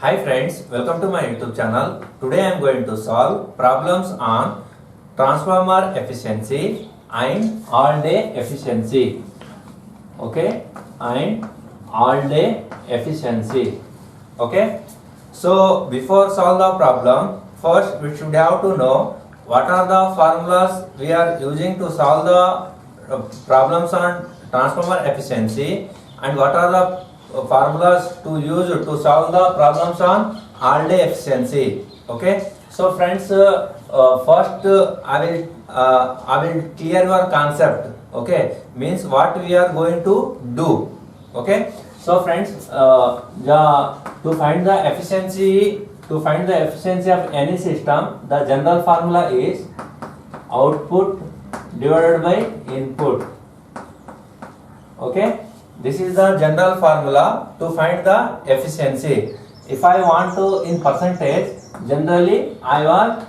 Hi friends, welcome to my YouTube channel. Today I am going to solve problems on transformer efficiency and all day efficiency. Okay, and all day efficiency. Okay, so before solve the problem, first we should have to know what are the formulas we are using to solve the problems on transformer efficiency and what are the formulas to use to solve the problems on all day efficiency. Okay, so friends, first I will clear your concept. Okay, means what we are going to do. Okay, so friends, to find the efficiency of any system, the general formula is output divided by input. Okay, this is the general formula to find the efficiency. If I want to in percentage, generally I want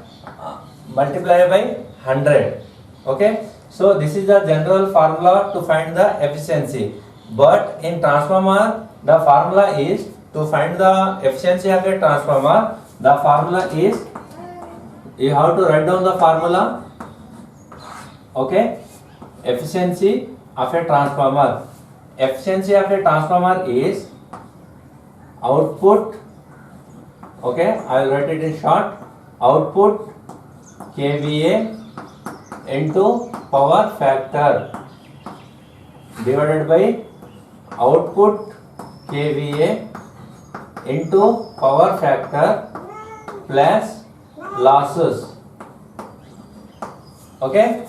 multiply by 100. Okay, so this is the general formula to find the efficiency. But in transformer, the formula is to find the efficiency of a transformer. The formula is, you have to write down the formula. Okay, efficiency of a transformer. Efficiency of a transformer is output. Okay, I will write it in short. Output kVA into power factor divided by output kVA into power factor plus losses. Okay,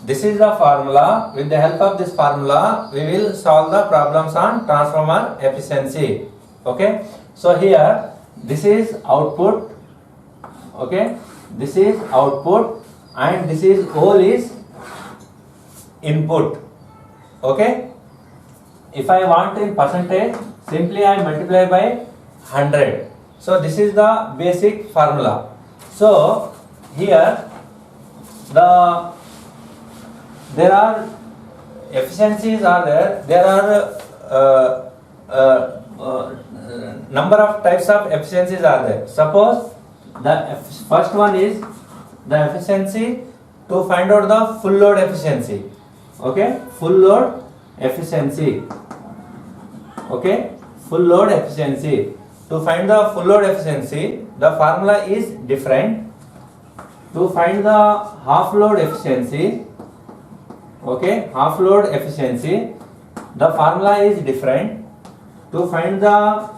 this is the formula. With the help of this formula, we will solve the problems on transformer efficiency. Okay, so here this is output. Okay, this is output and this is whole is input. Okay, if I want in percentage, simply I multiply by 100. So this is the basic formula. So here there are efficiencies are there. There are number of types of efficiencies are there. Suppose the first one is the efficiency to find out the full load efficiency. Okay, full load efficiency. Okay, full load efficiency. To find the full load efficiency, the formula is different. To find the half load efficiency, okay, half load efficiency, the formula is different. To find the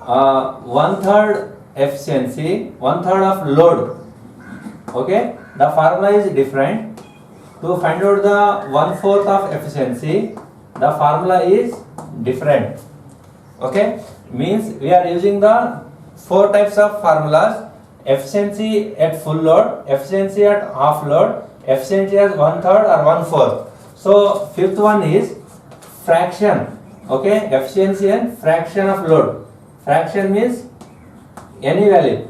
1/3 efficiency, 1/3 of load, okay, the formula is different. To find out the 1/4 of efficiency, the formula is different. Okay, means we are using the 4 types of formulas: efficiency at full load, efficiency at half load, efficiency as 1/3 or 1/4. So fifth one is fraction. Okay, efficiency and fraction of load. Fraction means any value.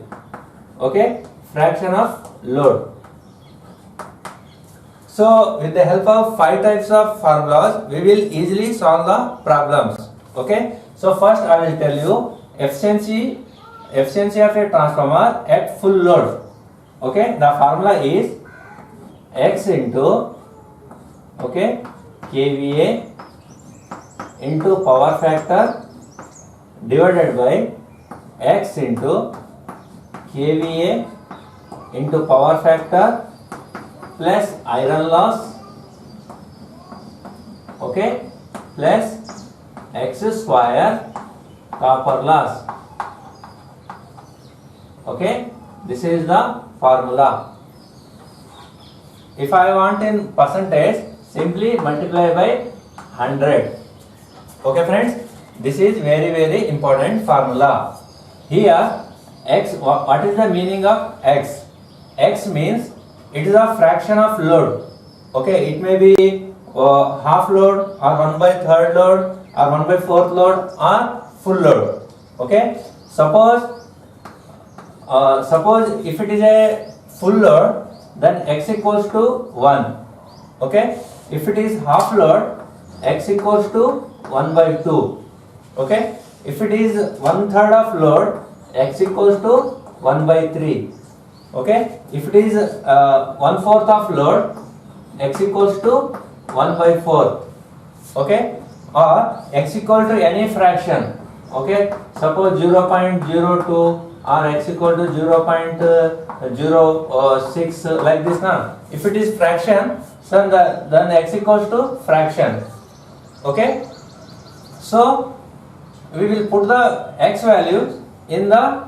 Okay, fraction of load. So with the help of 5 types of formulas, we will easily solve the problems. Okay, so first I will tell you efficiency of a transformer at full load. Okay, the formula is X into, okay, kVA into power factor divided by X into kVA into power factor plus iron loss, okay, plus X square copper loss. Okay, this is the formula. If I want in percentage, simply multiply by 100. Okay friends, this is very important formula. Here X, what is the meaning of X? X means it is a fraction of load. Okay, it may be half load or 1/3 load or 1/4 load or full load. Okay, suppose if it is a full load, then X equals to 1. Okay, if it is half load, X equals to 1/2. Okay, if it is 1/3 of load, x equals to 1 by 3. Okay, if it is 1/4 of load, x equals to 1 by 4. Okay, or x equal to any fraction. Okay, suppose 0.02 or x equal to 0.06 like this now. If it is fraction, then x equals to fraction. Okay, so we will put the x value in the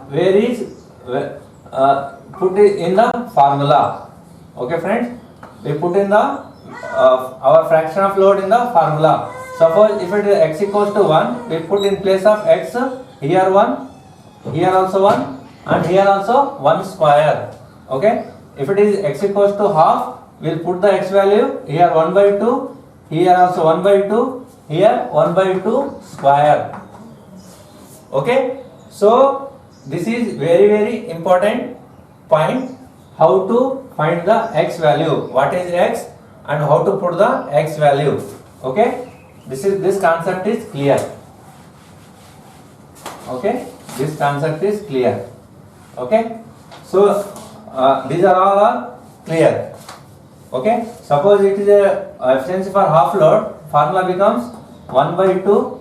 put it in the formula. Okay friends, we put in the our fraction of load in the formula. Suppose if it is x equals to 1, we put in place of x here 1, here also 1, and here also 1 square. Okay, if it is x equals to half, we will put the x value here 1 by 2, here also 1 by 2, here 1 by 2 square. Okay, so this is very important point, how to find the x value, what is x and how to put the x value. Okay, this concept is clear. Okay, this concept is clear. Okay, so these are all clear. Okay, suppose it is a efficiency for half load, formula becomes 1 by 2.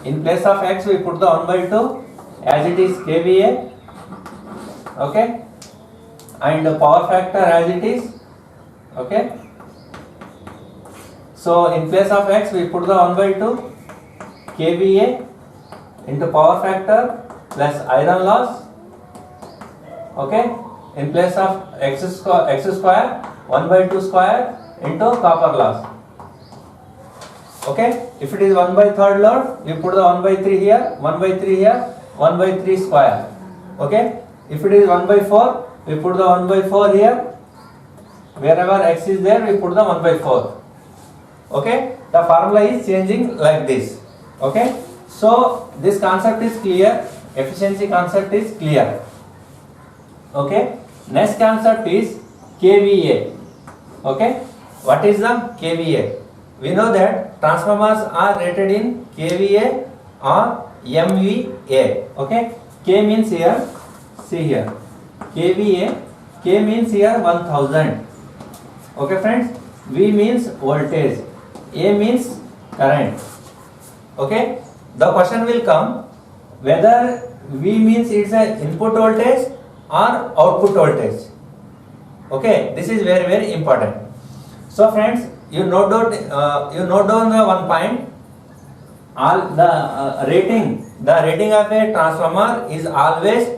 In place of x we put the 1 by 2 as it is kVA. Okay, and the power factor as it is. Okay, so in place of x we put the 1 by 2 kVA into power factor plus iron loss. Okay, in place of x square 1 by 2 square into copper loss. Okay, if it is 1 by 3rd load, we put the 1 by 3 here, 1 by 3 here, 1 by 3 square. Okay, if it is 1 by 4, we put the 1 by 4 here, wherever x is there we put the 1 by 4. Okay, the formula is changing like this. Okay, so this concept is clear, efficiency concept is clear. Okay, next concept is kVA. Okay, what is the kVA? We know that transformers are rated in kVA or MVA. Okay, K means here, see here, kVA, K means here 1000. Okay friends, V means voltage, A means current. Okay, the question will come whether V means it's a input voltage or output voltage. Okay, this is very important. So friends, you note down the one point. All the rating of a transformer is always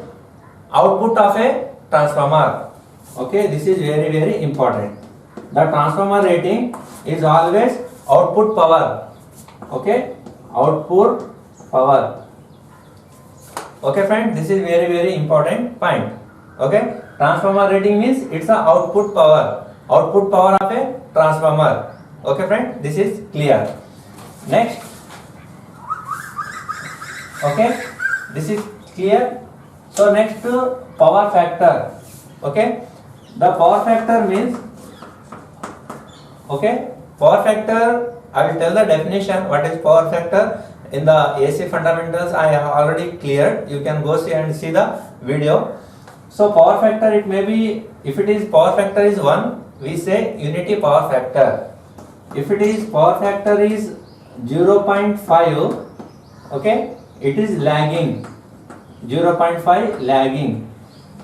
output of a transformer. Okay, this is very important. The transformer rating is always output power. Okay, output power. Okay friend, this is very important point. Okay, transformer rating means it's a output power of a transformer. Okay friend, this is clear. Next, okay, this is clear. So next to power factor. Okay, the power factor means, okay, power factor, I will tell the definition what is power factor. In the AC fundamentals I have already cleared, you can go see and see the video. So power factor, it may be, if it is power factor is 1, we say unity power factor. If it is power factor is 0.5, okay, it is lagging, 0.5 lagging.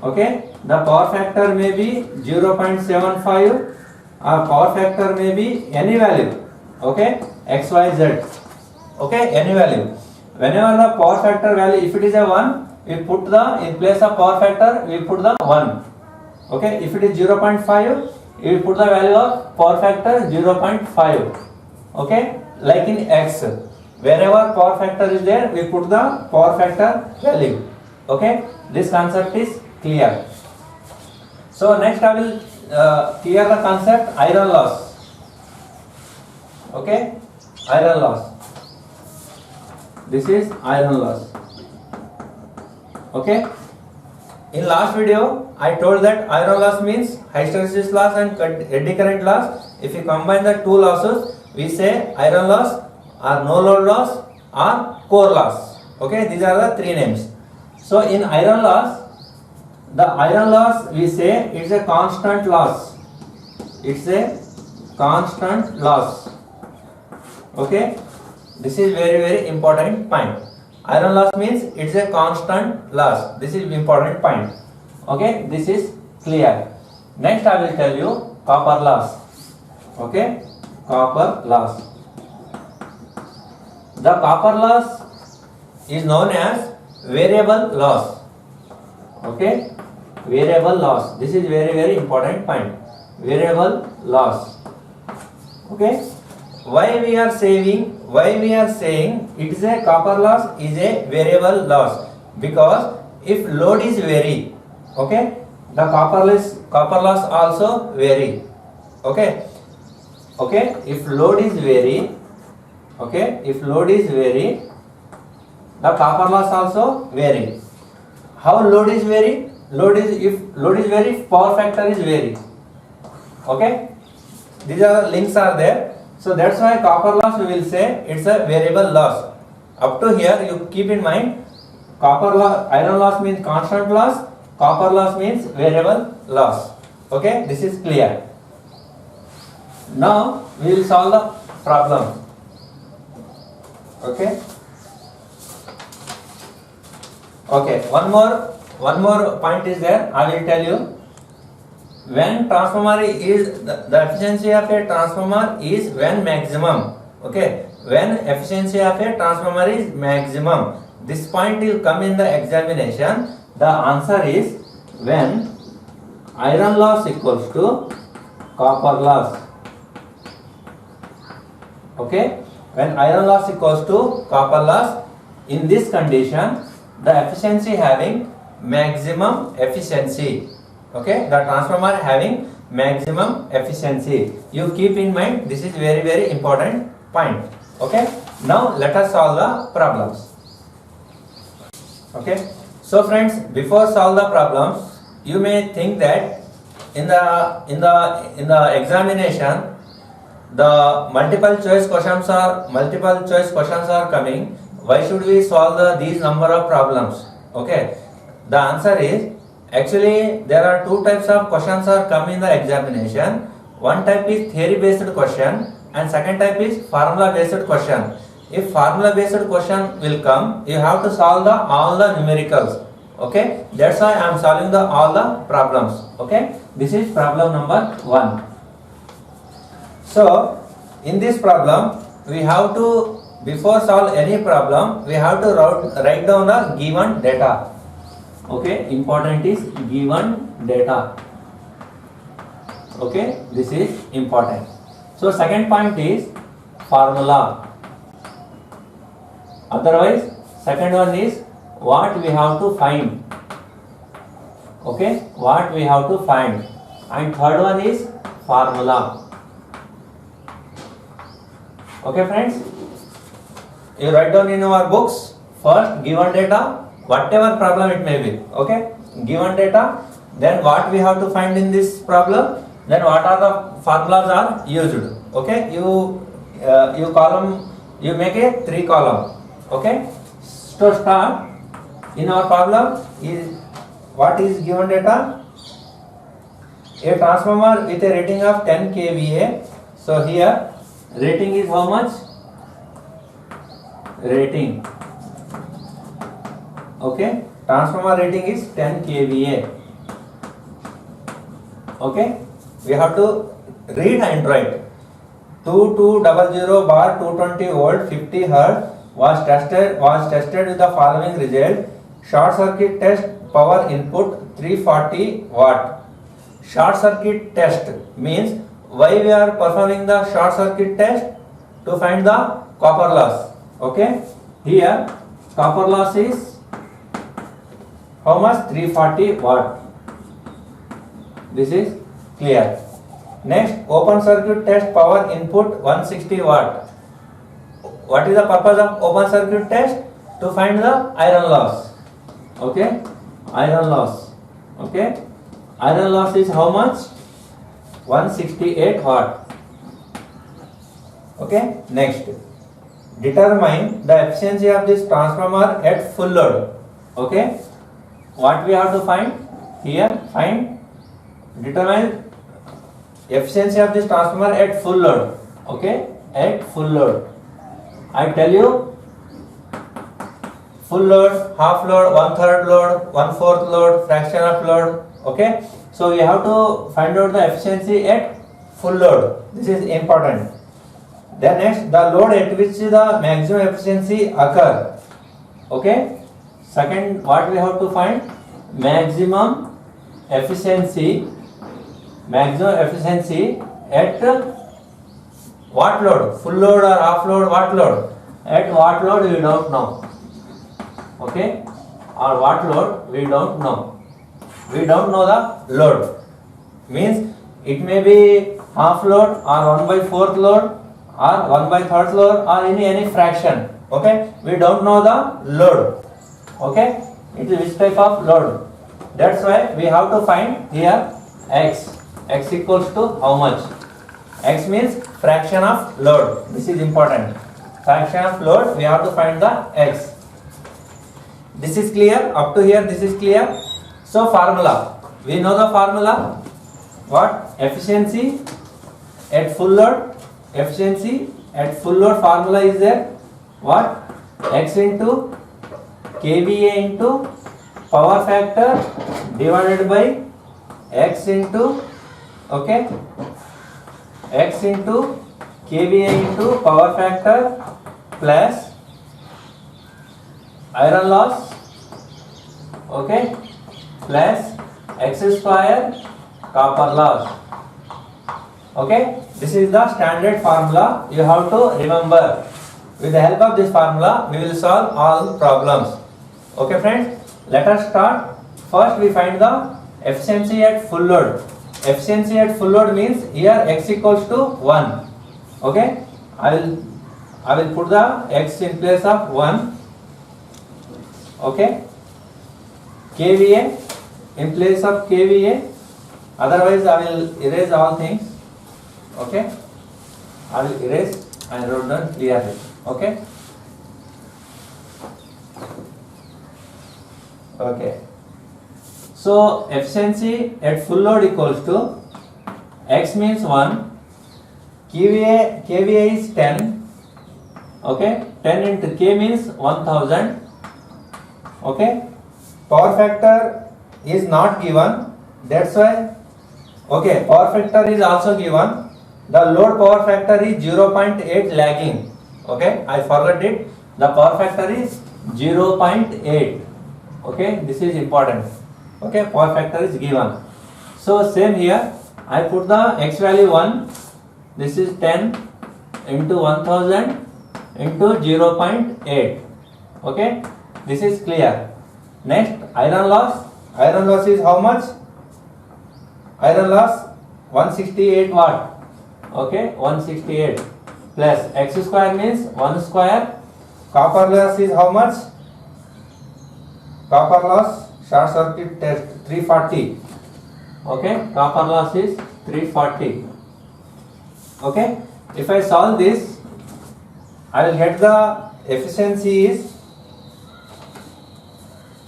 Okay, the power factor may be 0.75 or power factor may be any value. Okay, XYZ. Okay, any value. Whenever the power factor value, if it is a 1, we put the, in place of power factor we put the 1. Okay, if it is 0.5, we put the value of power factor 0.5. Okay, like in X, wherever power factor is there we put the power factor value. Okay, this concept is clear. So next I will clear the concept iron loss. Okay, iron loss. This is iron loss. Okay, in last video I told that iron loss means hysteresis loss and eddy current loss. If you combine the two losses, we say iron loss or no load loss or core loss. Okay, these are the three names. So in iron loss, the iron loss we say it's a constant loss. It's a constant loss. Okay, this is very important point. Iron loss means it's a constant loss. This is important point. Okay, this is clear. Next I will tell you copper loss. Okay, copper loss. The copper loss is known as variable loss. Okay, variable loss. This is very important point. Variable loss. Okay, why we are saying it is a copper loss is a variable loss? Because if load is vary, okay, the copper loss also vary. Okay, if load is vary, the copper loss also vary. How load is vary? If load is vary, power factor is vary. Okay, these are links are there. So that's why copper loss we will say it's a variable loss. Up to here you keep in mind, copper loss, iron loss means constant loss, copper loss means variable loss. Okay, this is clear. Now we will solve the problem. Okay, one more point is there. I will tell you. When transformer is the efficiency of a transformer is when maximum. Okay, when efficiency of a transformer is maximum. This point will come in the examination. The answer is when iron loss equals to copper loss. Okay, when iron loss equals to copper loss, in this condition the efficiency having maximum efficiency. Okay, the transformer having maximum efficiency. You keep in mind, this is very important point. Okay, now let us solve the problems. Okay, so friends, before solve the problems, you may think that in the examination the multiple choice questions are coming. Why should we solve these number of problems? Okay, the answer is actually there are two types of questions are come in the examination. One type is theory based question and second type is formula based question. If formula based question will come, you have to solve all the numericals. Okay, that's why I am solving all the problems. Okay, this is problem number 1. So in this problem we have to, before solve any problem, we have to write down the given data. Okay, important is given data. Okay, this is important. So second point is formula. Otherwise, second one is what we have to find. Okay, what we have to find. And third one is formula. Okay friends, you write down in your books first given data, whatever problem it may be. Okay, given data, then what we have to find in this problem, then what are the formulas are used. Okay, you make a 3 column. Okay, so start in our problem is what is given data? A transformer with a rating of 10 kVA. So here rating is how much? Rating. Okay, transformer rating is 10 kVA. Okay, we have to read and write. 2200/220 volt 50 Hz was tested with the following result. Short circuit test power input 340 watt. Short circuit test means why we are performing the short circuit test? To find the copper loss. Okay, here copper loss is how much? 340 watt. This is clear. Next, open circuit test power input 160 watt. What is the purpose of open circuit test? To find the iron loss. Okay, iron loss. Okay, iron loss is how much? 168 watt. Okay, next, determine the efficiency of this transformer at full load. Okay, what we have to find here? Find, determine efficiency of this transformer at full load. Okay, at full load. I tell you, full load, half load, 1/3 load, 1/4 load, fraction of load. Okay, so we have to find out the efficiency at full load. This is important. Then next, the load at which the maximum efficiency occur. Okay. Second, what we have to find? Maximum efficiency. Maximum efficiency at what load? Full load or half load? What load? At what load we don't know. Okay. Or what load we don't know. We don't know the load. Means it may be half load or 1/4 load or 1/3 load or any fraction. Okay. We don't know the load. Okay. It is which type of load. That's why we have to find here x. X equals to how much? X means fraction of load. This is important. Fraction of load, we have to find the x. This is clear? Up to here this is clear? So formula. We know the formula. What? Efficiency at full load. Efficiency at full load formula is there. What? X into kVA into power factor divided by x into, okay, x into kVA into power factor plus iron loss, okay, plus x square copper loss. Okay, this is the standard formula. You have to remember. With the help of this formula, we will solve all problems. Okay, friends, let us start. First, we find the efficiency at full load. Efficiency at full load means here x equals to 1. Okay, I will put the x in place of 1. Okay, kVA in place of kVA. Otherwise, I will erase all things. Okay, I will erase and wrote down clearly. Okay. Okay. So efficiency at full load equals to x means 1, kVA is 10. Okay, 10 into k means 1000. Okay, power factor is not given. That's why. Okay, power factor is also given. The load power factor is 0.8 lagging. Okay, I forgot it. The power factor is 0.8. Okay, this is important. Okay, power factor is given. So same here, I put the x value 1. This is 10 into 1000 into 0.8. Okay, this is clear. Next, iron loss. Iron loss is how much? Iron loss 168 watt. Okay, 168 plus x square means 1 square. Copper loss is how much? Copper loss, short circuit test, 340. Okay, copper loss is 340. Okay, if I solve this, I will get the efficiency is,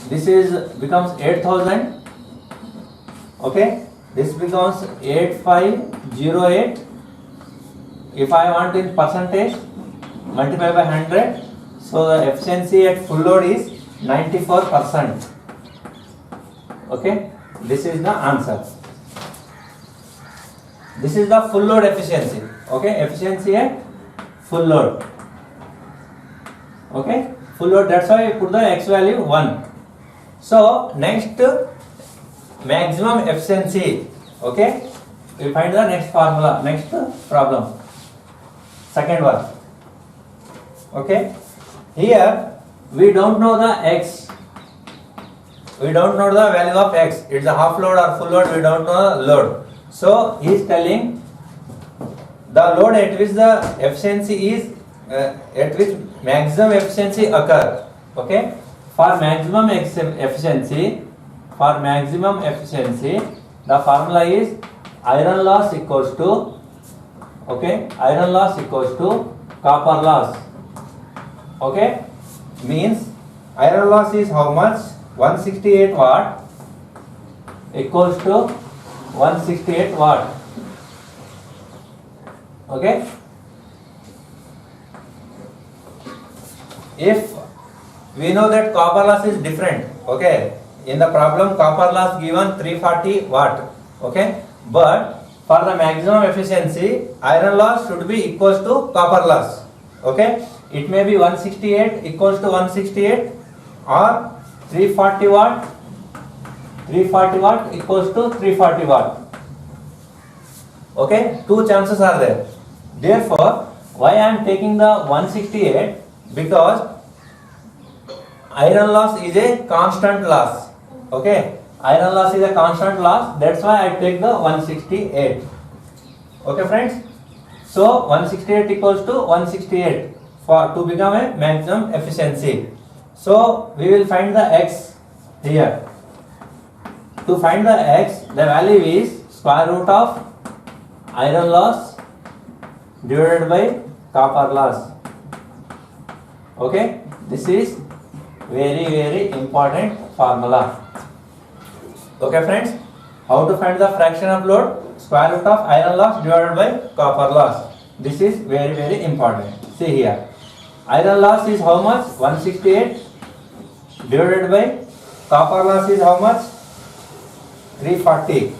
this is becomes 8000. Okay, this becomes 8508. If I want in percentage, multiply by 100. So the efficiency at full load is 94%. Okay, this is the answer. This is the full load efficiency. Okay, efficiency at full load. Okay, full load. That's why I put the x value 1. So next, maximum efficiency. Okay, we find the next formula. Next problem. Second one. Okay, here we don't know the x. We don't know the value of x. It's a half load or full load. We don't know the load. So he is telling the load at which the efficiency is, at which maximum efficiency occur. Okay, for maximum efficiency, the formula is iron loss equals to, okay, iron loss equals to copper loss. Okay, means iron loss is how much? 168 watt equals to 168 watt. Okay. If we know that copper loss is different, okay, in the problem copper loss given 340 watt, okay, but for the maximum efficiency iron loss should be equals to copper loss, okay. It may be 168 equals to 168 or 340 watt equals to 340 watt, okay. Two chances are there. Therefore, why I am taking the 168? Because iron loss is a constant loss, okay. Iron loss is a constant loss, that's why I take the 168. Okay friends, so 168 equals to 168 for to become a maximum efficiency. So we will find the x here. To find the x, the value is square root of iron loss divided by copper loss. Okay, this is very important formula. Okay friends, how to find the fraction of load? Square root of iron loss divided by copper loss. This is very important. See here, iron loss is how much? 168 divided by copper loss is how much? 340.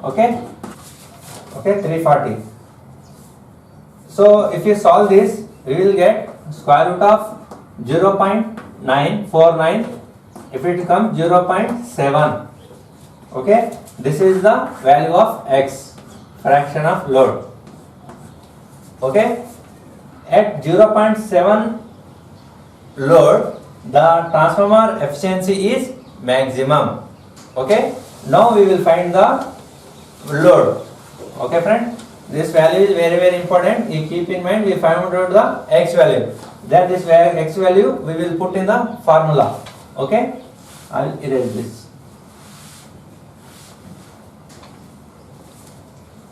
Okay, 340. So if you solve this, we will get square root of 0.949. If it comes 0.7, okay, this is the value of x, fraction of load. Okay, at 0.7 load, the transformer efficiency is maximum. Okay, now we will find the load. Okay friend, this value is very important. You keep in mind, we found out the x value. Then this x value we will put in the formula. Okay, I will erase this.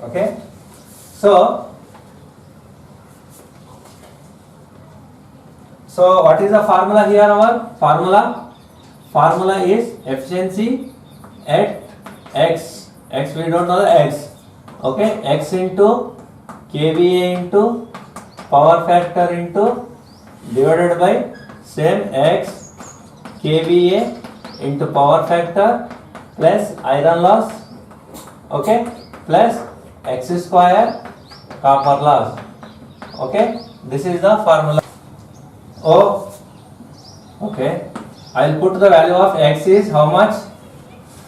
Okay, so what is the formula here? Our formula is efficiency at x. We don't know the x. Okay, x into kVA into power factor into divided by same x kVA into power factor plus iron loss, okay, plus x square copper loss. Okay, this is the formula. Oh, okay, I will put the value of x is how much?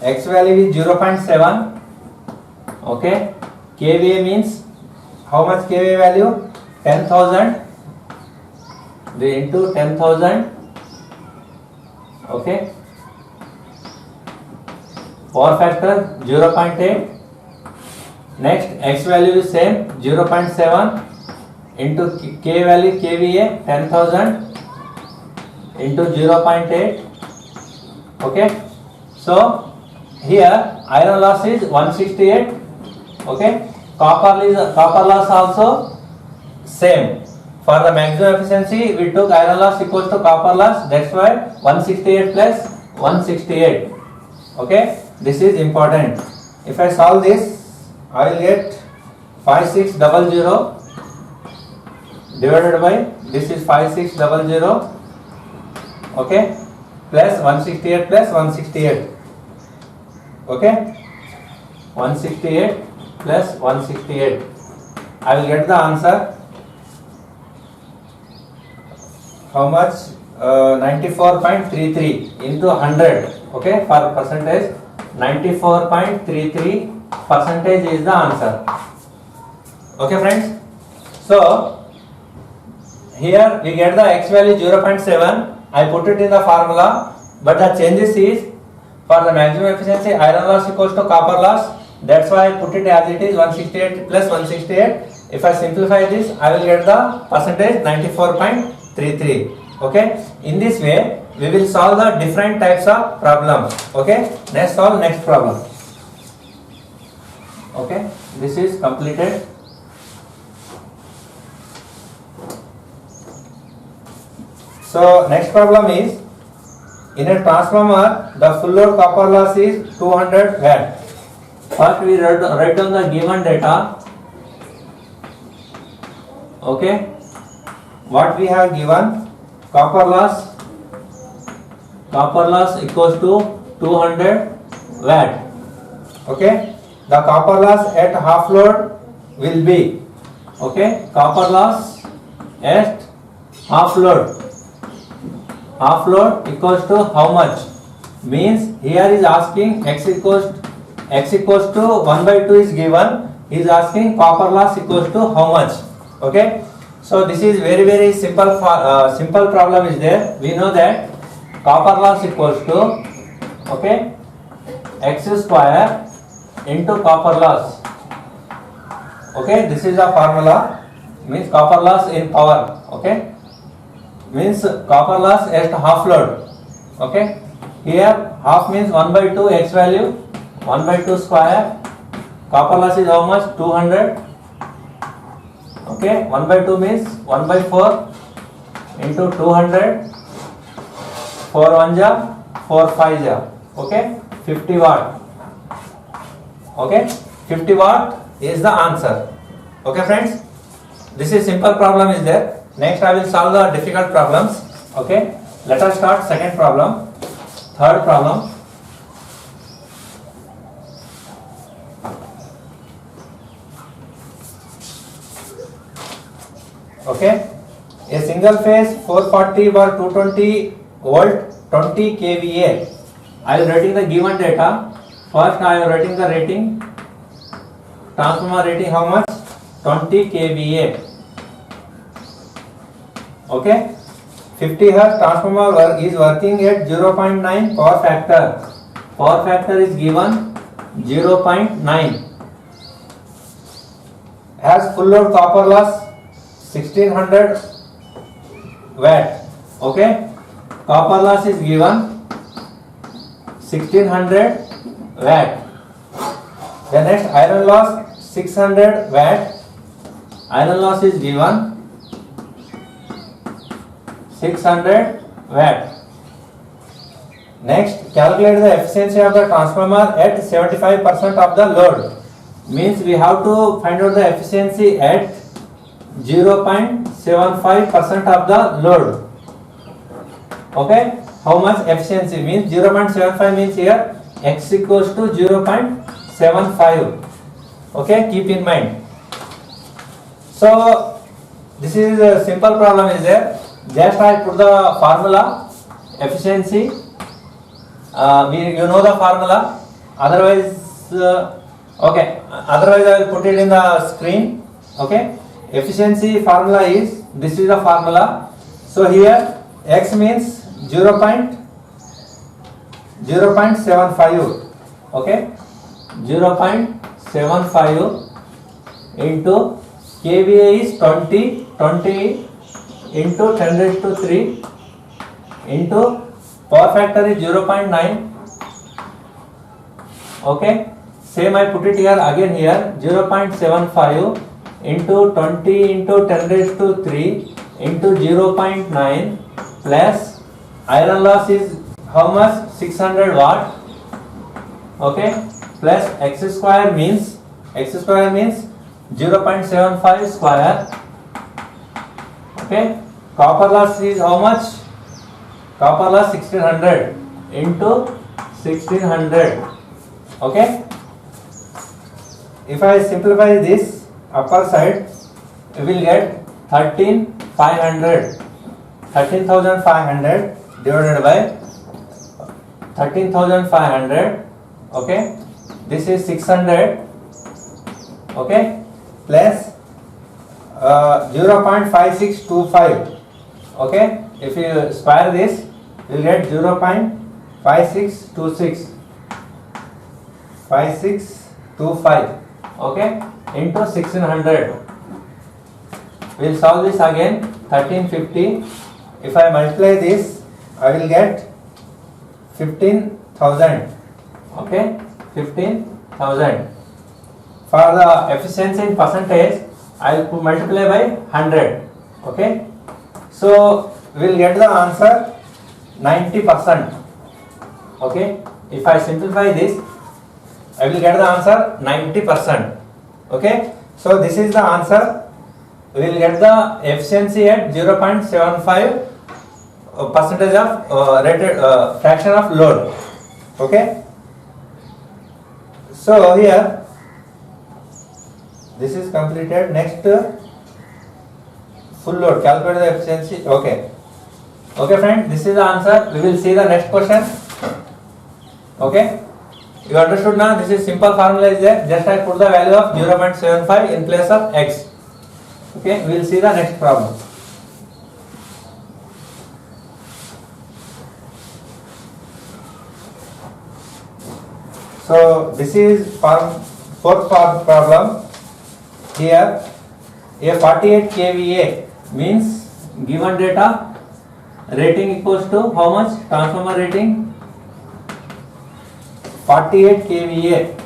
X value is 0.7. Okay, kVA means how much kVA value? 10,000 into 10,000. Okay, power factor 0.8. Next, x value is same, 0.7 into k value kVA 10,000 into 0.8. Okay, so here iron loss is 168. Okay, copper loss also same. For the maximum efficiency, we took iron loss equals to copper loss. That's why 168 plus 168. Okay, this is important. If I solve this, I will get 5600 divided by this is 5600. Okay, plus 168 plus 168. Okay, 168 plus 168. I will get the answer. How much? 94.33 into 100. Okay, for percentage, 94.33% is the answer. Okay, friends. So here we get the x value 0.7. I put it in the formula, but the changes is for the maximum efficiency iron loss equals to copper loss. That's why I put it as it is 168 plus 168. If I simplify this, I will get the percentage 94.33. Okay, in this way we will solve the different types of problems. Okay, let's solve next problem. Okay, this is completed. So next problem is In a transformer, the full load copper loss is 200 watt. First we write down the given data. Okay, what we have given, copper loss equals to 200 watt. Okay, the copper loss at half load will be, okay, copper loss at half load equals to how much? Means here is asking x equals to 1 by 2 is given. He is asking copper loss equals to how much? Okay, so this is very simple problem is there. We know that copper loss equals to, okay, x square into copper loss. Okay, this is a formula, means copper loss in power. Okay, means copper loss at half load. Okay, here half means 1 by 2 x value, 1 by 2 square. Copper loss is how much? 200. Okay, 1 by 2 means 1 by 4 into 200. 4 1 ja, 4 5 ja. Okay, 50 watt. Okay, 50 watt is the answer. Okay friends, this is simple problem is there. Next I will solve the difficult problems. Okay, let us start second problem. Third problem. Okay, a single phase 440 or 220 volt 20 kVA. I am writing the given data. First I am writing the rating. Transformer rating how much? 20 kVA. Okay, 50 hertz transformer is working at 0.9 power factor. Power factor is given 0.9. Has full load copper loss 1600 watt. Okay, copper loss is given 1600 watt. The next iron loss 600 watt. Iron loss is given 600 watt. Next, calculate the efficiency of the transformer at 75% of the load. Means we have to find out the efficiency at 0.75% of the load. Okay, how much efficiency? Means 0.75 means here x equals to 0.75. Okay, keep in mind. So this is a simple problem is there. Just I put the formula efficiency. You know the formula. Otherwise, okay. Otherwise, I will put it in the screen. Okay. Efficiency formula is, this is the formula. So here x means 0.75. Okay. 0.75 into kVA is 20 into 10 raised to 3 into power factor is 0.9. Okay, same I put it here again here 0.75 into 20 into 10 raised to 3 into 0.9 plus iron loss is how much? 600 watt. Okay, plus x square means 0.75 square. Okay, copper loss is how much? Copper loss 1600 into 1600. Okay, if I simplify this upper side, we will get 13,500 divided by 13,500. Okay, this is 600. Okay, plus 0.5625. Okay, if you square this, you will get 0.5626. 5625. Okay, into 1600. We will solve this again. 1350. If I multiply this, I will get 15,000. Okay, 15,000. For the efficiency in percentage, I will multiply by 100. Okay, so we will get the answer 90%. Okay, if I simplify this, I will get the answer 90%. Okay, so this is the answer. We will get the efficiency at 0.75 percentage of rated fraction of load. Okay, so here this is completed. Next, full load, calculate the efficiency. Okay, friend, this is the answer. We will see the next question. Okay, you understood now? This is simple formula is there. Just I put the value of 0.75 in place of x. Okay, we will see the next problem. So this is fourth problem. Here a 48 kVA means given data rating equals to how much? Transformer rating 48 kVA.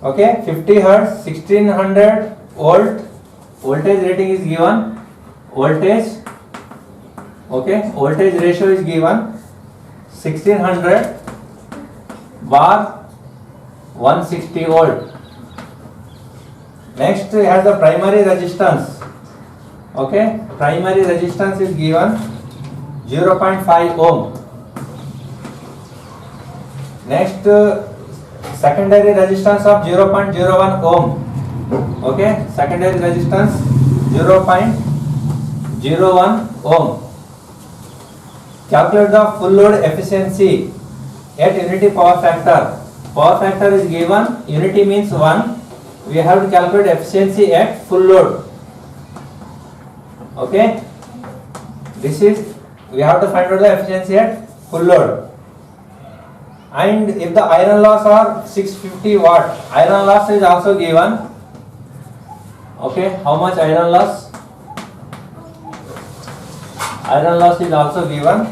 Okay, 50 hertz, 1600 volt. Voltage rating is given. Voltage. Okay, voltage ratio is given. 1600 bar 160 volt. Next has the primary resistance. Okay, primary resistance is given 0.5 ohm. Next, secondary resistance of 0.01 ohm. Okay, secondary resistance 0.01 ohm. Calculate the full load efficiency at unity power factor. Power factor is given, unity means 1. We have to calculate efficiency at full load. Okay, this is, we have to find out the efficiency at full load. And if the iron loss are 650 watt, iron loss is also given. Okay, how much iron loss? Iron loss is also given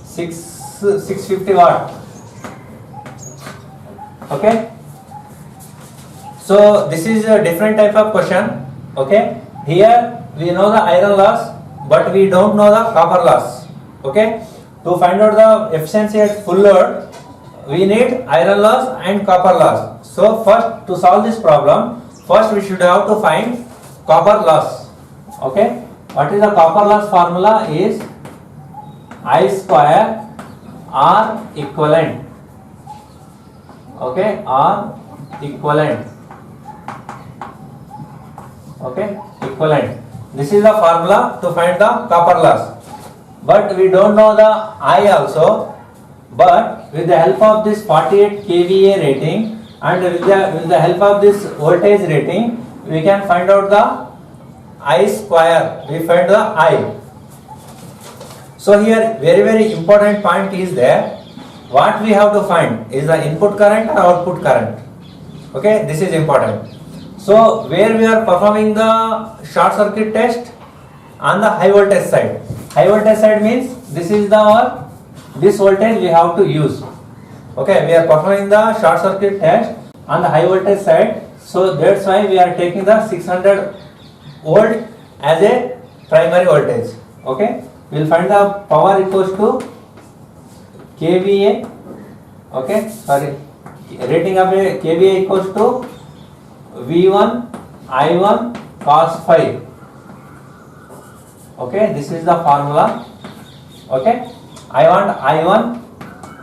650 watt. Okay, so this is a different type of question. Okay, here we know the iron loss, but we don't know the copper loss. Okay, to find out the efficiency at full load, we need iron loss and copper loss. So first, to solve this problem, first we should have to find copper loss. Okay, what is the copper loss formula? Is I square R equivalent. Okay, R equivalent. Okay, equivalent. This is the formula to find the copper loss. But we don't know the I also. But with the help of this 48 kVA rating and with the help of this voltage rating, we can find out the I square. We find the I. So here very important point is there. What we have to find is the input current or output current. Okay, this is important. So where we are performing the short circuit test? On the high voltage side. High voltage side means this is the this voltage we have to use. Okay, we are performing the short circuit test on the high voltage side. So that's why we are taking the 600 volt as a primary voltage. Okay, we will find the power equals to kVA. Okay, sorry, rating of a kVA equals to V1 I1 cos phi. Okay, this is the formula. Okay, I want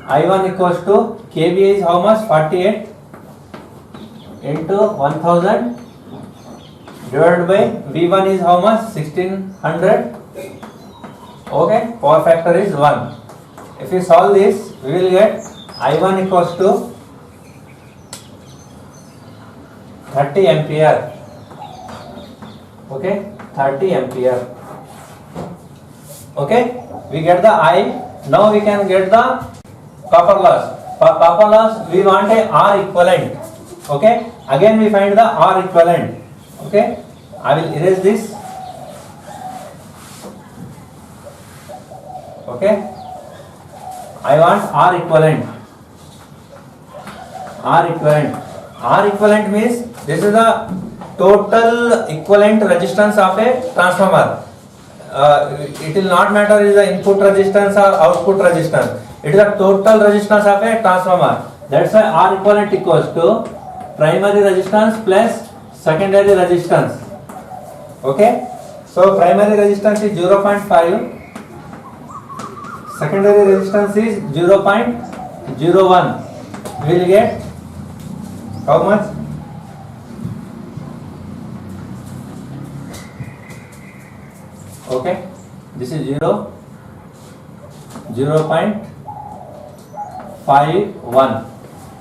I1 equals to kVA is how much? 48 into 1000 divided by V1 is how much? 1600. Okay, power factor is 1. If we solve this, we will get I1 equals to 30 ampere. Okay, 30 ampere. Okay, we get the I. Now we can get the copper loss. For copper loss, we want a R equivalent. Okay, again we find the R equivalent. Okay, I will erase this. Okay, I want R equivalent. R equivalent. R equivalent means this is the total equivalent resistance of a transformer. it will not matter is the input resistance or output resistance. It is the total resistance of a transformer. That's why R equivalent equals to primary resistance plus secondary resistance. Okay. So primary resistance is 0.5. Secondary resistance is 0.01. We will get how much? Okay, this is 0.51.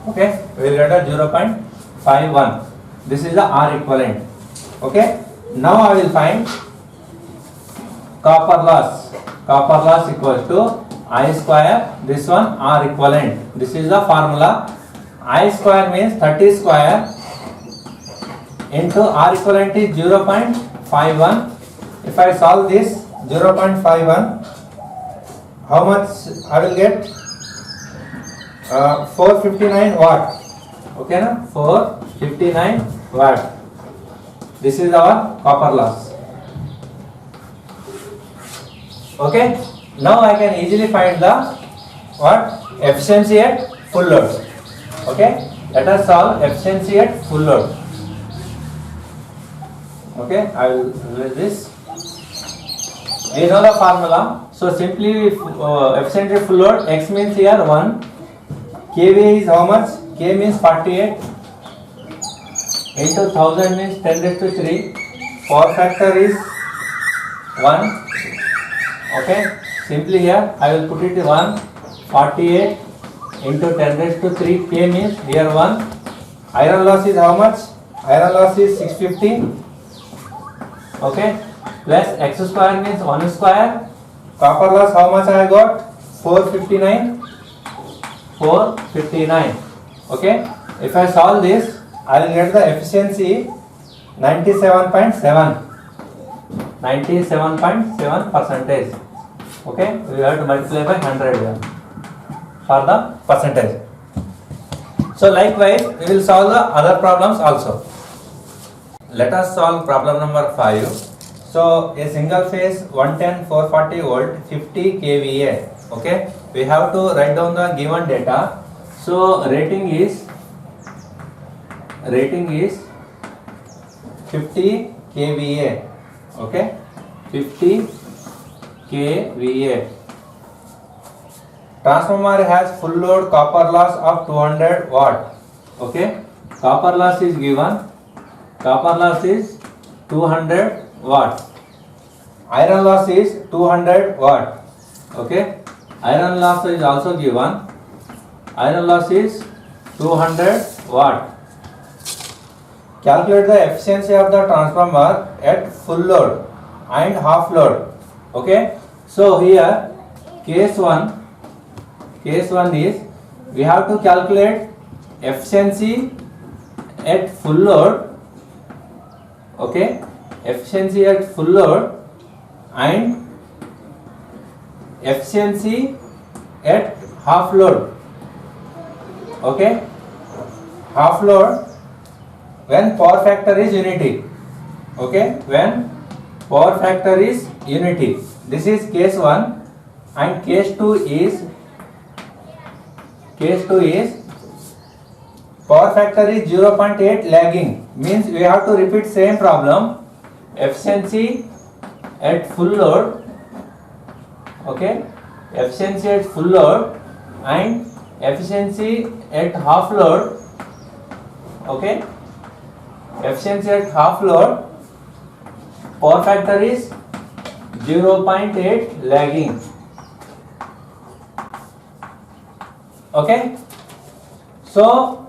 Okay, we will get a 0.51. This is the R equivalent. Okay, now I will find copper loss. Copper loss equals to I square, this one R equivalent. This is the formula. I square means 30 square into R equivalent is 0.51. If I solve this 0.51, how much I will get? 459 watt. Okay, na? 459 watt. This is our copper loss. Okay. Now I can easily find the what? Efficiency at full load. Okay. Let us solve efficiency at full load. Okay. I will do this. We know the formula. So simply efficiency at full load. X means here 1. kVA is how much? K means 48 into 1000 means 10 raised to 3. Power factor is 1. Okay. Simply here I will put it 1. 48 into 10 raised to 3. K means here 1. Iron loss is how much? Iron loss is 650. Okay. Plus x square means 1 square. Copper loss how much I got? 459. 459. Okay. If I solve this, I will get the efficiency 97.7. 97.7%. Okay. We have to multiply by 100 here for the percentage. So likewise, we will solve the other problems also. Let us solve problem number 5. So a single phase 110 440 volt 50 kVA. Okay. We have to write down the given data. So rating is 50 kVA. Okay. 50 kVA. Transformer has full load copper loss of 200 watt. Okay. Copper loss is given. Copper loss is 200 watt. Iron loss is 200 watt. Okay. Iron loss is also given. Iron loss is 200 watt. Calculate the efficiency of the transformer at full load and half load. Okay. So here case 1 is we have to calculate efficiency at full load. Okay. Efficiency at full load and efficiency at half load. Okay. Half load when power factor is unity. Okay. When power factor is unity. This is case 1 and case 2 is power factor is 0.8 lagging. Means we have to repeat same problem. Efficiency at full load. Okay. Efficiency at full load and efficiency at half load. Okay. Efficiency at half load. Power factor is 0.8 lagging. Okay. So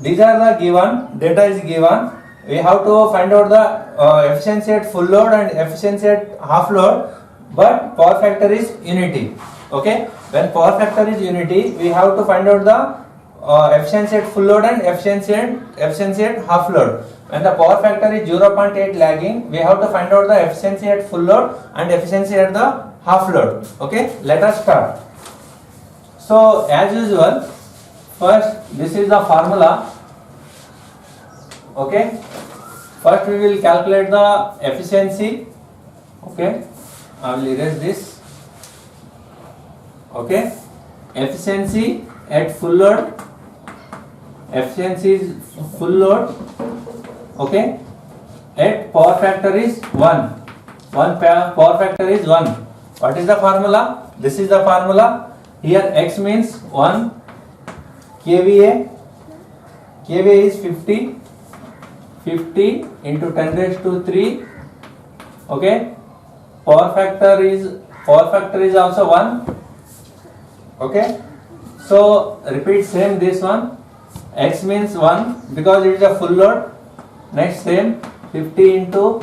these are the given data is given. We have to find out the efficiency at full load and efficiency at half load, but power factor is unity. Okay. When power factor is unity, we have to find out the efficiency at full load and efficiency at half load. When the power factor is 0.8 lagging, we have to find out the efficiency at full load and efficiency at the half load. Okay. Let us start. So as usual, first this is the formula. Okay. First we will calculate the efficiency. Okay. I will erase this. Okay, efficiency at full load. Efficiency is full load. Okay, at power factor is 1. Power factor is 1. What is the formula? This is the formula. Here X means 1 kVA. kVA is 50. 50 into 10 raised to 3. Okay. Power factor is also 1. Okay. So repeat same this one. X means 1 because it is a full load. Next same 50 into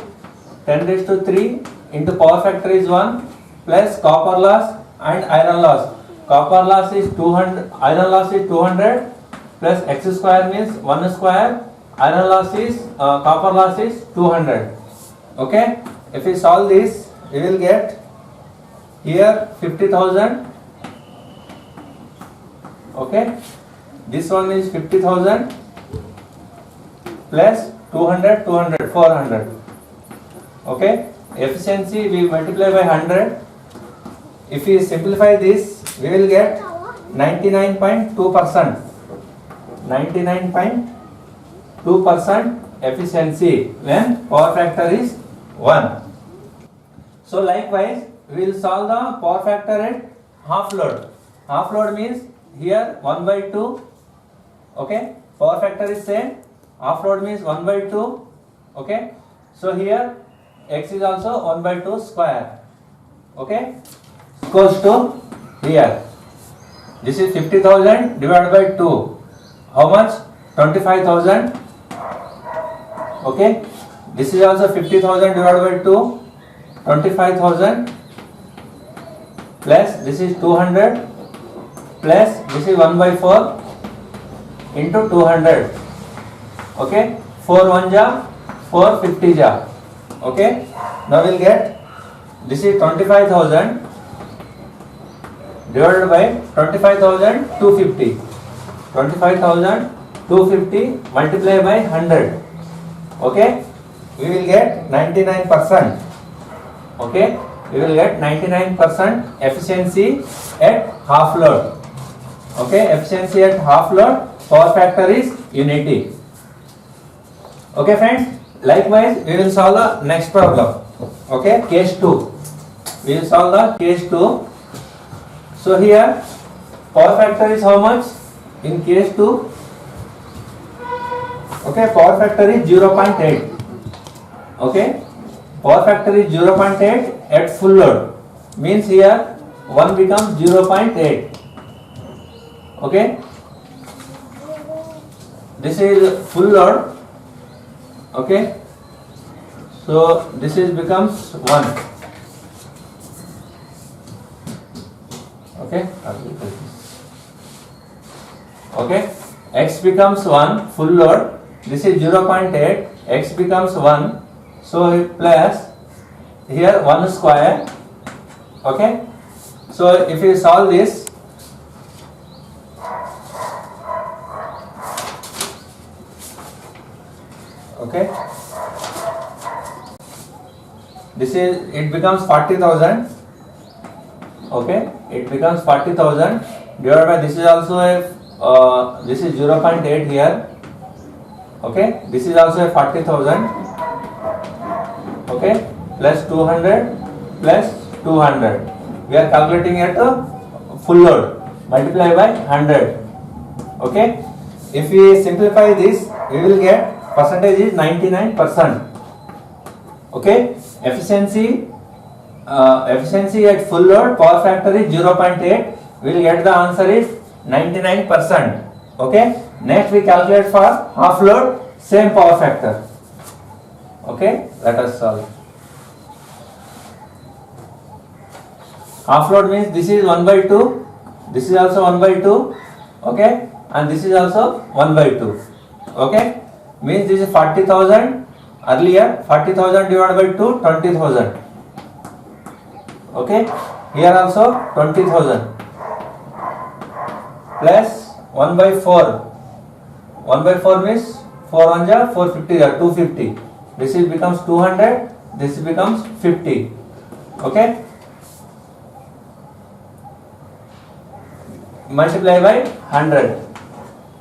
10 raised to 3 into power factor is 1 plus copper loss and iron loss. Copper loss is 200, iron loss is 200 plus X square means 1 square. Iron loss is copper loss is 200. Okay. If we solve this, we will get here 50,000. Okay. This one is 50,000 plus 200, 400. Okay. Efficiency we multiply by 100. If we simplify this, we will get 99.2%. 99.2% efficiency when power factor is 1. So likewise, we will solve the power factor at half load. Half load means here 1 by 2. Okay, power factor is same. Half load means 1 by 2. Okay, so here X is also 1 by 2 square. Okay, equals to here. This is 50,000 divided by 2. How much? 25,000. Okay, this is also 50,000 divided by 2. 25,000 plus this is 200 plus this is 1 by 4 into 200. Okay, 4 1 ja, 4 50 ja. Okay, now we'll get this is 25,000 divided by 25,250. 25,250 multiplied by 100. Okay, we will get 99%. Okay, we will get 99% efficiency at half load. Okay, efficiency at half load, power factor is unity. Okay friends, likewise we will solve the next problem. Okay, case 2. We will solve the case 2. So here power factor is how much in case 2? Okay, power factor is 0.8. Okay, power factor is 0.8 at full load. Means here 1 becomes 0.8. Okay, this is full load. Okay, so this is becomes 1. Okay, okay, X becomes 1 full load. This is 0.8. X becomes 1. So plus here 1 square. Okay, so if you solve this, okay, this is, it becomes 40,000. Okay, it becomes 40,000 divided by, this is also a this is 0.8 here. Okay, this is also a 40,000. Okay, plus 200 plus 200. We are calculating at full load. Multiply by 100. Okay, if we simplify this, we will get percentage is 99%. Okay, efficiency at full load, power factor is 0.8. We will get the answer is 99%. Okay, next we calculate for half load, same power factor. Okay, let us solve. Half load means this is 1 by 2, this is also 1 by 2. Okay, and this is also 1 by 2. Okay, means this is 40,000. Earlier 40,000 divided by 2, 20,000. Okay, here also 20,000 plus 1 by 4. 1 by 4 means 4 1 ja, 4 50 ja, 250. This is becomes 200. This becomes 50. Okay, multiply by 100.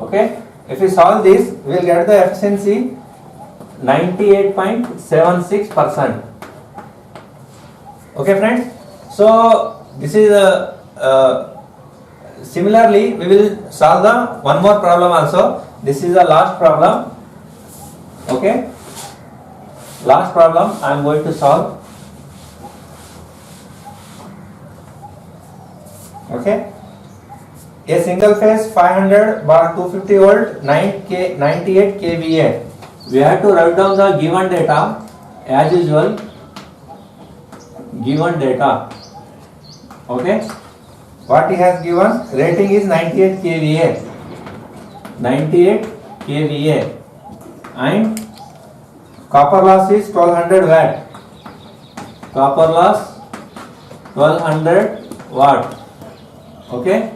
Okay, if we solve this, we will get the efficiency 98.76%. Okay friends, so this is similarly we will solve the one more problem also. This is the last problem. Okay, last problem I am going to solve. Okay, a single phase 500 bar 250 volt 98 kVA. We have to write down the given data as usual. Given data. Okay, what he has given, rating is 98 kVA, 98 kVA, and copper loss is 1200 watt. Copper loss 1200 watt. Okay,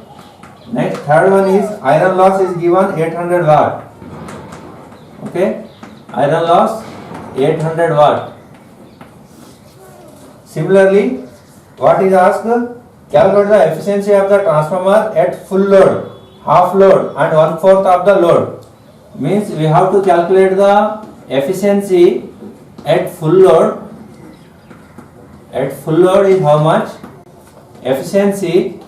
next third one is iron loss is given 800 watt. Okay, iron loss 800 watt. Similarly, what is asked, calculate the efficiency of the transformer at full load, half load and 1/4 of the load. Means we have to calculate the efficiency at full load. At full load is how much? Efficiency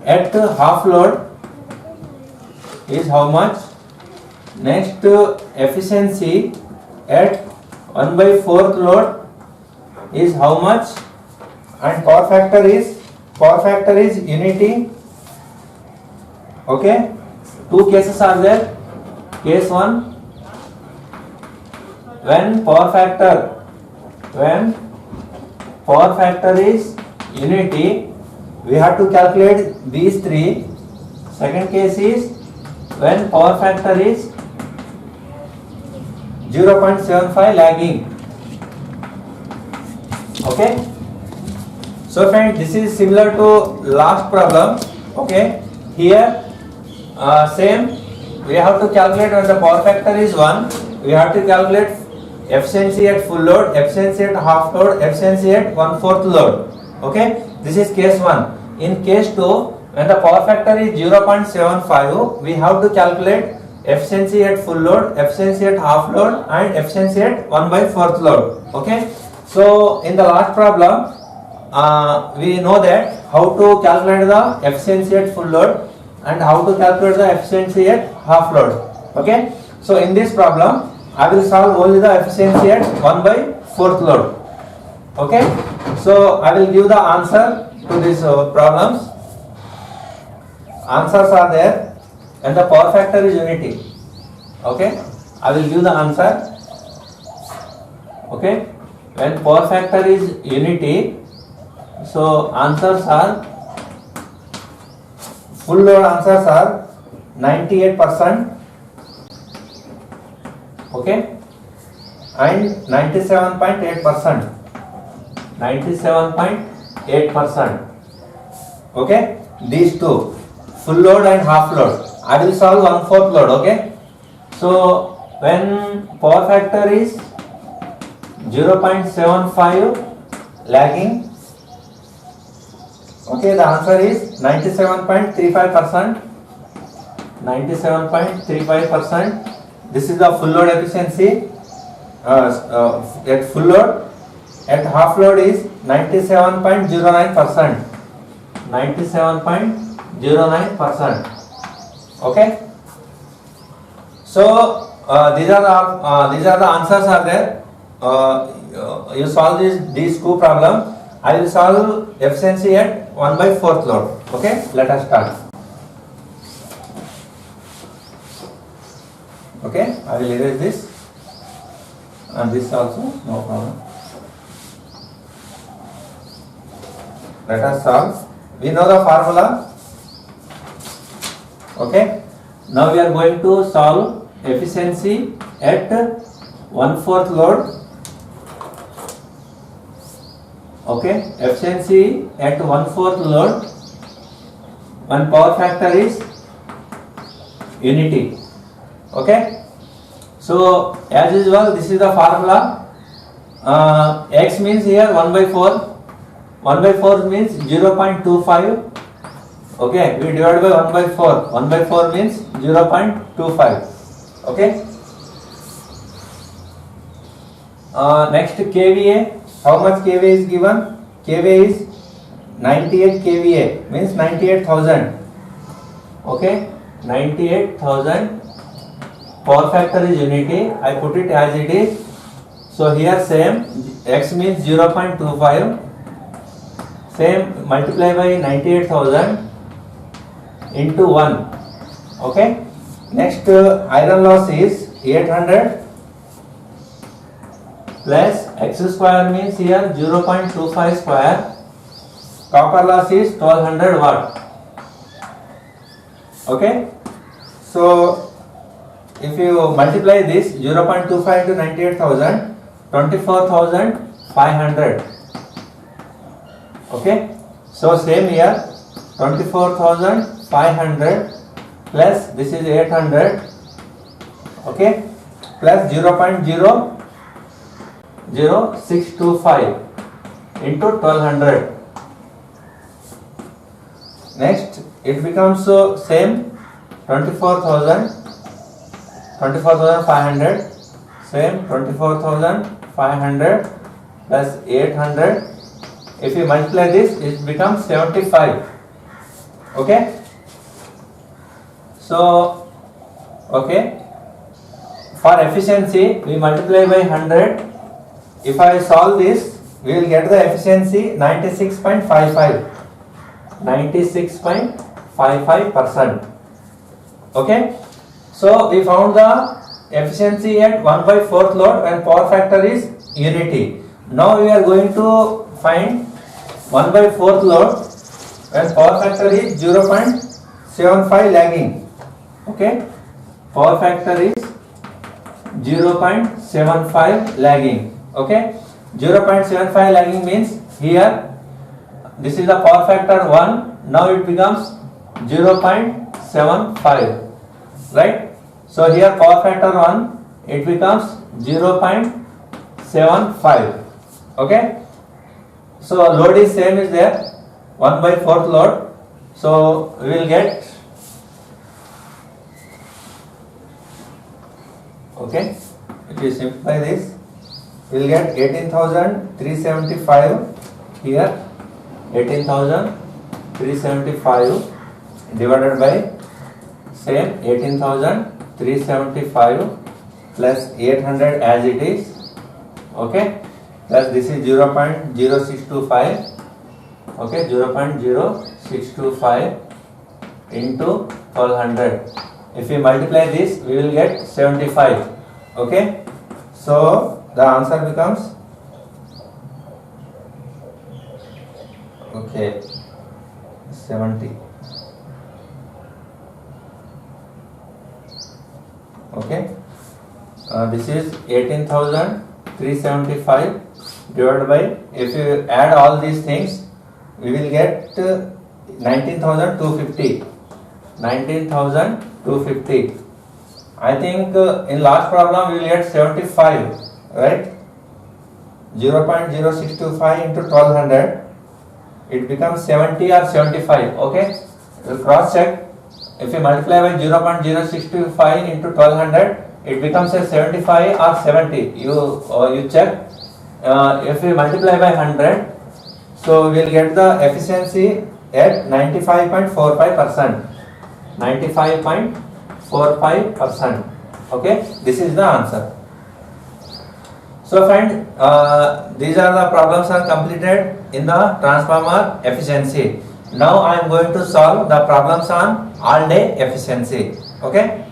at half load is how much? Next, efficiency at 1/4 load is how much? And power factor is unity. Okay, two cases are there. Case 1, when power factor is unity, we have to calculate these three. Second case is when power factor is 0.75 lagging. Okay, so friends, this is similar to last problem. Okay, here same, we have to calculate when the power factor is 1, we have to calculate efficiency at full load, efficiency at half load, efficiency at 1/4 load. Okay, this is case 1. In case 2, when the power factor is 0.75, we have to calculate efficiency at full load, efficiency at half load and efficiency at 1/4 load. Okay, so in the last problem we know that how to calculate the efficiency at full load and how to calculate the efficiency at half load. Okay, so in this problem I will solve only the efficiency at 1/4 load. Okay, so I will give the answer to these problems. Answers are there and the power factor is unity. Okay, I will give the answer. Okay, when power factor is unity, so answers are, full load answers are 98%. Okay, and 97.8%. 97.8%. Okay, these two, full load and half load. I will solve 1/4 load. Okay, so when power factor is 0.75 lagging, okay, the answer is 97.35%. 97.35%. This is the full load efficiency at full load. At half load is 97.09%. 97.09%. Okay, so these are the answers are there. You solve these two problems. I will solve efficiency at 1/4 load. Okay, let us start. Okay, I will erase this and this also, no problem. Let us solve. We know the formula. Okay, now we are going to solve efficiency at 1/4 load. Okay, efficiency at 1/4 load when power factor is unity. Okay, so as usual, this is the formula. X means here 1 by 4. 1 by 4 means 0.25. Okay, we divide by 1 by 4. 1 by 4 means 0.25. Okay. Next kVA. How much kVA is given? kVA is 98 kVA, means 98,000. Okay, 98,000. Power factor is unity. I put it as it is. So here same, X means 0.25. Same, multiply by 98,000 into 1. Okay. Next iron loss is 800 plus X square means here 0.25 square. Copper loss is 1200 watt. Okay. So if you multiply this 0.25 into 98,000, 24,500. Okay. So same here, 24,500 plus this is 800. Okay. Plus 0.00625 into 1200. Next, it becomes same 24,500. Same 24,500 plus 800. If you multiply this, it becomes 75. Okay. So, okay. For efficiency, we multiply by 100. If I solve this, we will get the efficiency 96.55. 96.55%. Okay. So we found the efficiency at 1 by 4th load when power factor is unity. Now we are going to find 1 by 4th load when power factor is 0.75 lagging. Okay. Power factor is 0.75 lagging. Okay. 0.75 lagging means here this is the power factor 1. Now it becomes 0.75. Right. So here power factor 1, it becomes 0.75. Okay. So load is same is there, 1 by 4th load. So we will get, okay, if you simplify this, we will get 18,375 here, 18,375 divided by same 18,375 plus 800 as it is. Okay. Plus this is 0.0625. Okay, 0.0625 into 1200. If we multiply this, we will get 75. Okay. So the answer becomes, okay, 70. Okay. This is 18,375 divided by, if you add all these things, we will get 19,250. 19,250. I think in last problem we will get 75, right? 0.0625 into 1200, it becomes 70 or 75. Okay, we'll cross check. If you multiply by 0.0625 into 1200, it becomes a 75 or 70. You check. If we multiply by 100, so we will get the efficiency at 95.45%. 95.45%. Okay, this is the answer. So friend, these are the problems are completed in the transformer efficiency. Now I am going to solve the problems on all day efficiency. Okay.